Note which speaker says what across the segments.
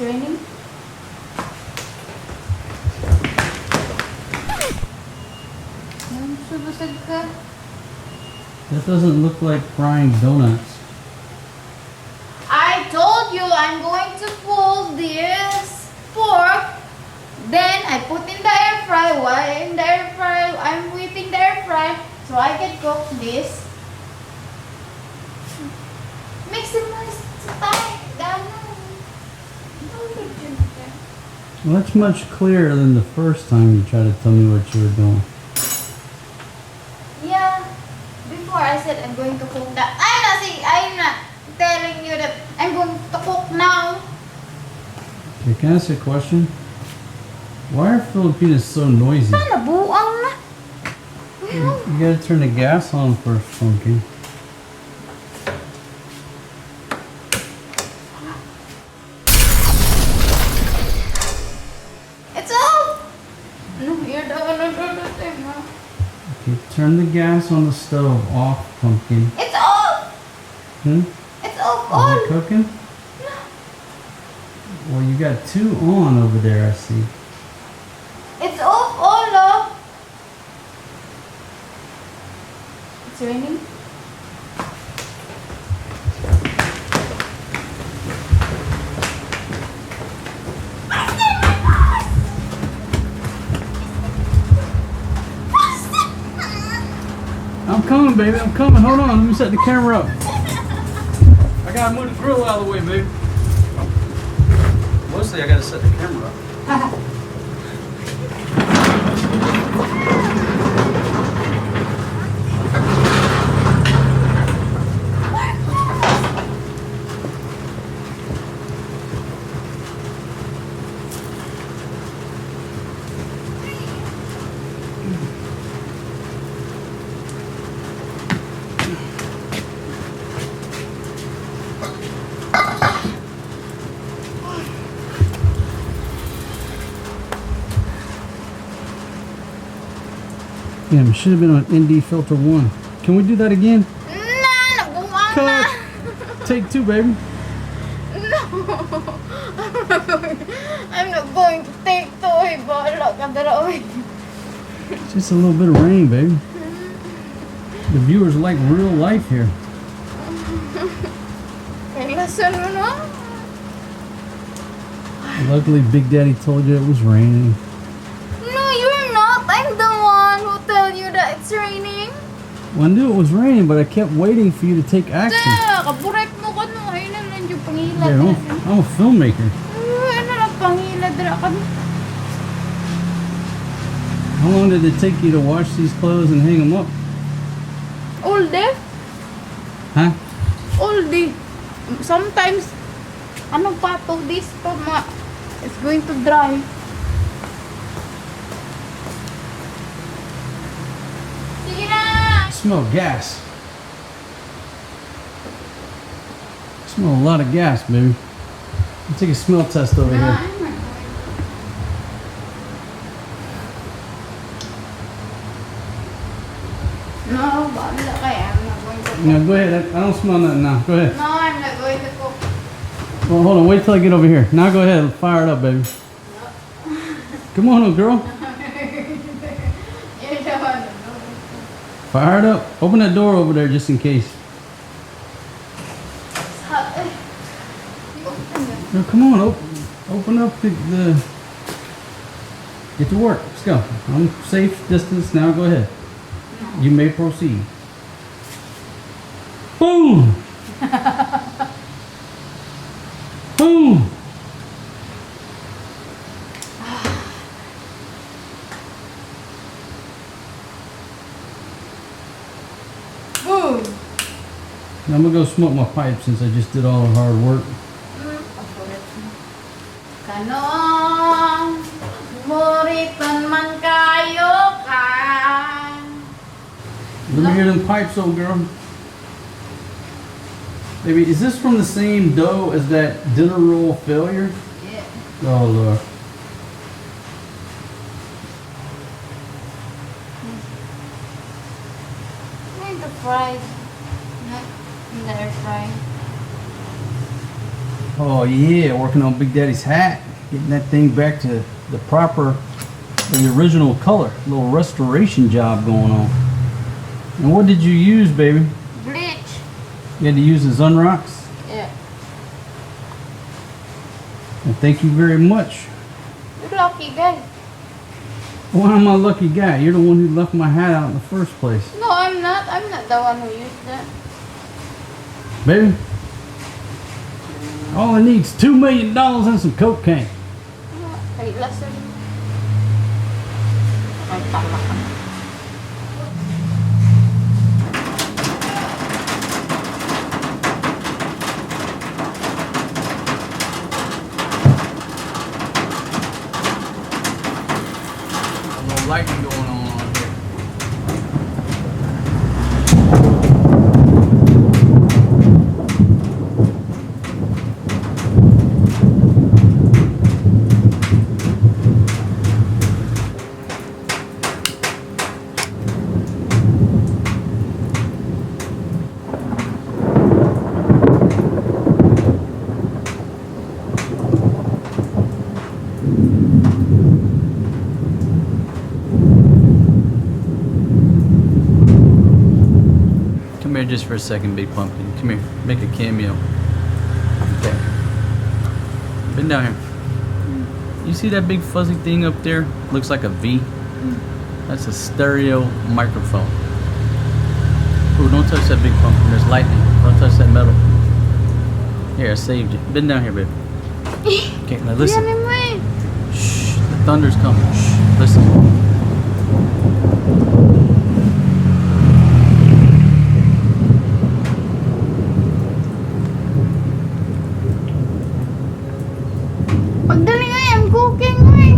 Speaker 1: It's raining. Busog ka.
Speaker 2: That doesn't look like frying donuts.
Speaker 1: I told you I'm going to pull this pork. Then I put in the air fry. While in the air fry, I'm waiting the air fry so I can cook this. Mix it nice.
Speaker 2: Well, that's much clearer than the first time you tried to tell me what you were doing.
Speaker 1: Yeah. Before I said I'm going to cook that. I'm not telling you that I'm going to cook now.
Speaker 2: Okay, can I ask you a question? Why are Filipinas so noisy?
Speaker 1: Sana buang na.
Speaker 2: You gotta turn the gas on first, Funky.
Speaker 1: It's off. No, you're the thing.
Speaker 2: Okay, turn the gas on the stove off, Pumpkin.
Speaker 1: It's off. It's off.
Speaker 2: Is
Speaker 1: On.
Speaker 2: it cooking?
Speaker 1: No.
Speaker 2: Well, you got two on over there, I see.
Speaker 1: It's off. All off. It's raining.
Speaker 2: I'm coming, baby. I'm coming. Hold on. Let me set the camera up. I gotta move the grill out of the way, baby. Mostly, I gotta set the camera up. Damn, it should have been on ND filter 1. Can we do that again?
Speaker 1: Nah, nabuwang na.
Speaker 2: Cut! Take 2, baby.
Speaker 1: No. I'm not going to take to. Bahala ka dalaw.
Speaker 2: Just a little bit of rain, baby. The viewers like real life here.
Speaker 1: May lason mo na.
Speaker 2: Luckily, Big Daddy told you it was raining.
Speaker 1: No, you're not. I'm the one who tell you that it's raining.
Speaker 2: Well, I knew it was raining, but I kept waiting for you to take action.
Speaker 1: Kaburek mo ko no. Ayun na lang yung pangilad.
Speaker 2: Yeah, I'm a filmmaker.
Speaker 1: Ayun na lang pangilad.
Speaker 2: How long did it take you to wash these clothes and hang them up?
Speaker 1: All day?
Speaker 2: Huh?
Speaker 1: All day. Sometimes, ano pa, 2 days pa it's going to dry. Sige na!
Speaker 2: I smell gas. I smell a lot of gas, baby. Let's take a smell test over here.
Speaker 1: No, bahala kaya. I'm not going to cook.
Speaker 2: No, go ahead. I don't smell nothing now. Go ahead.
Speaker 1: No, I'm not going to cook.
Speaker 2: Well, hold on. Wait till I get over here. Now go ahead. Fire it up, baby. Come on, girl.
Speaker 1: You're the one.
Speaker 2: Fire it up. Open that door over there just in case.
Speaker 1: It's hot.
Speaker 2: No, come on. Open up the... Get to work. Let's go. I'm safe distance now. Go ahead. You may proceed. Boom! Boom!
Speaker 1: Boom!
Speaker 2: Now I'm gonna go smoke my pipe since I just did all the hard work.
Speaker 1: Kanong muriton man kayo ka.
Speaker 2: Let me hear them pipes, old girl. Baby, is this from the same dough as that dinner roll failure?
Speaker 1: Yeah.
Speaker 2: Oh, Lord.
Speaker 1: Going to fry. Not in the air fry.
Speaker 2: Oh yeah, working on Big Daddy's hat. Getting that thing back to the proper, the original color. A little restoration job going on. And what did you use, baby?
Speaker 1: Bleach.
Speaker 2: You had to use the Sunrocks?
Speaker 1: Yeah.
Speaker 2: Well, thank you very much.
Speaker 1: You're lucky guy.
Speaker 2: Why am I a lucky guy? You're the one who left my hat out in the first place.
Speaker 1: No, I'm not. I'm not the one who used that.
Speaker 2: Baby, all I need is $2 million and some cocaine.
Speaker 1: Ay, lasan. Ay, tama ka.
Speaker 2: A little lightning going on here. Come here just for a second, Big Pumpkin. Come here, make a cameo. Okay. Been down here. You see that big fuzzy thing up there? Looks like a V. That's a stereo microphone. Ooh, don't touch that Big Pumpkin. There's lightning. Don't touch that metal. Here, I saved you. Been down here, babe. Okay, now listen. Shh, the thunder's coming. Shh, listen.
Speaker 1: Pagdali nga, I'm cooking nga.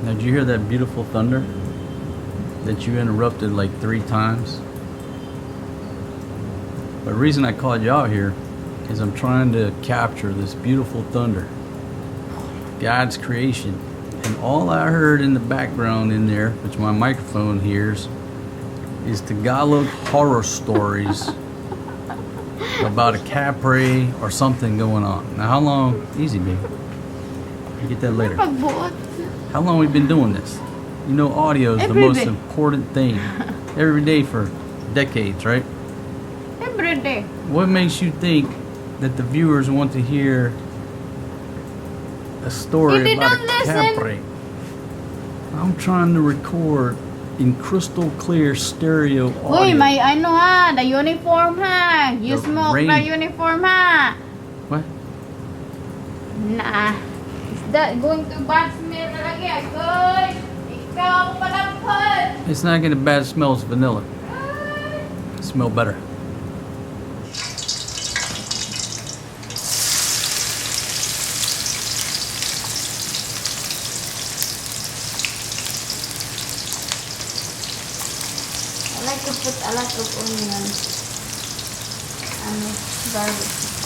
Speaker 2: Now, did you hear that beautiful thunder that you interrupted like 3 times? The reason I called you out here is I'm trying to capture this beautiful thunder, God's creation. And all I heard in the background in there, which my microphone hears, is Tagalog horror stories about a Capri or something going on. Now, how long? Easy, baby. You get that later.
Speaker 1: Pagbuot.
Speaker 2: How long we been doing this? You know, audio is the
Speaker 1: Every
Speaker 2: most
Speaker 1: day.
Speaker 2: important thing. Every day for decades, right?
Speaker 1: Every day.
Speaker 2: What makes you think that the viewers want to hear a story
Speaker 1: If they
Speaker 2: about
Speaker 1: don't
Speaker 2: a
Speaker 1: listen.
Speaker 2: Capri? I'm trying to record in crystal clear stereo audio.
Speaker 1: Uy, may ano ha, the uniform ha. You
Speaker 2: The
Speaker 1: smoke
Speaker 2: rain.
Speaker 1: the uniform ha.
Speaker 2: What?
Speaker 1: Nah. Is that going to bad smell lagi? Agoy! Ikaw ang palampad!
Speaker 2: It's not getting bad. It smells vanilla. It smell better.
Speaker 1: I like to put a lot of onions and garlic.